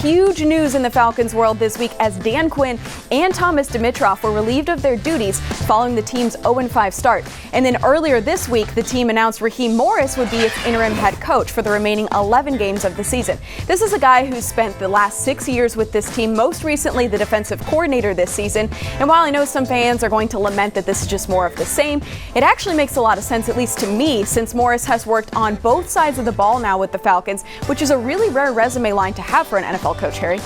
huge news in the Falcons world this week as Dan Quinn and Thomas Dimitroff were relieved of their duties following the team's 0-5 start. And then earlier this week, the team announced Raheem Morris would be its interim head coach for the remaining 11 games of the season. This is a guy who's spent the last 6 years with this team, most recently the defensive coordinator this season. And while I know some fans are going to lament that this is just more of the same, it actually makes a lot of sense, at least to me, since Morris has worked on both sides of the ball now with the Falcons, which is a really rare resume line to have for an NFL coach, Harry.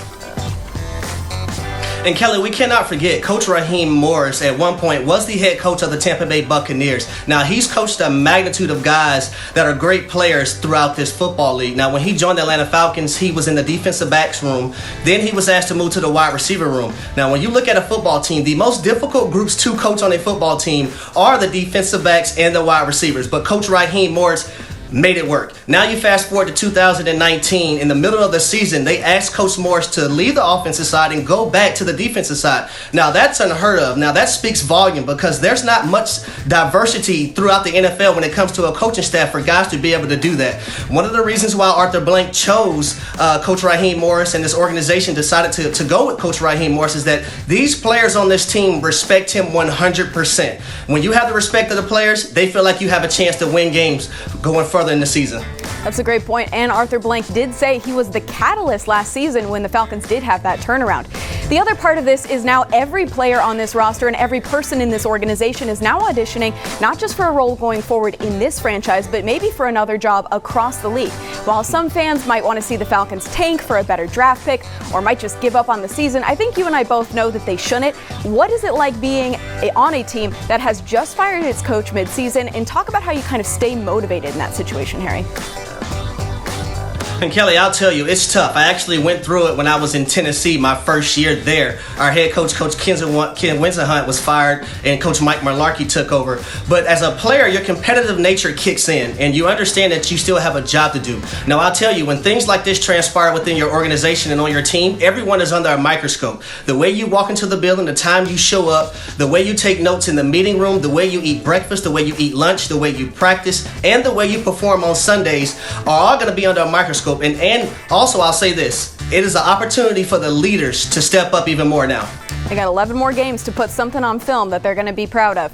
And Kelly, we cannot forget Coach Raheem Morris at one point was the head coach of the Tampa Bay Buccaneers. Now, he's coached a magnitude of guys that are great players throughout this football league. Now, when he joined the Atlanta Falcons, he was in the defensive backs room. Then he was asked to move to the wide receiver room. Now, when you look at a football team, the most difficult groups to coach on a football team are the defensive backs and the wide receivers. But Coach Raheem Morris made it work. Now you fast forward to 2019, in the middle of the season, they asked Coach Morris to leave the offensive side and go back to the defensive side. Now that's unheard of. Now that speaks volume because there's not much diversity throughout the NFL when it comes to a coaching staff for guys to be able to do that. One of the reasons why Arthur Blank chose Coach Raheem Morris and this organization decided to go with Coach Raheem Morris is that these players on this team respect him 100%. When you have the respect of the players, they feel like you have a chance to win games going further in the season. That's a great point. And Arthur Blank did say he was the catalyst last season when the Falcons did have that turnaround. The other part of this is now every player on this roster and every person in this organization is now auditioning not just for a role going forward in this franchise, but maybe for another job across the league. While some fans might want to see the Falcons tank for a better draft pick or might just give up on the season, I think you and I both know that they shouldn't. What is it like being on a team that has just fired its coach midseason? And talk about how you kind of stay motivated in that situation, Harry. And Kelly, I'll tell you, it's tough. I actually went through it when I was in Tennessee my first year there. Our head coach, Ken Winsenhunt, was fired and Coach Mike Mularkey took over. But as a player, your competitive nature kicks in and you understand that you still have a job to do. Now, I'll tell you, when things like this transpire within your organization and on your team, everyone is under a microscope. The way you walk into the building, the time you show up, the way you take notes in the meeting room, the way you eat breakfast, the way you eat lunch, the way you practice, and the way you perform on Sundays are all going to be under a microscope. And also, I'll say this, it is an opportunity for the leaders to step up even more now. They got 11 more games to put something on film that they're going to be proud of.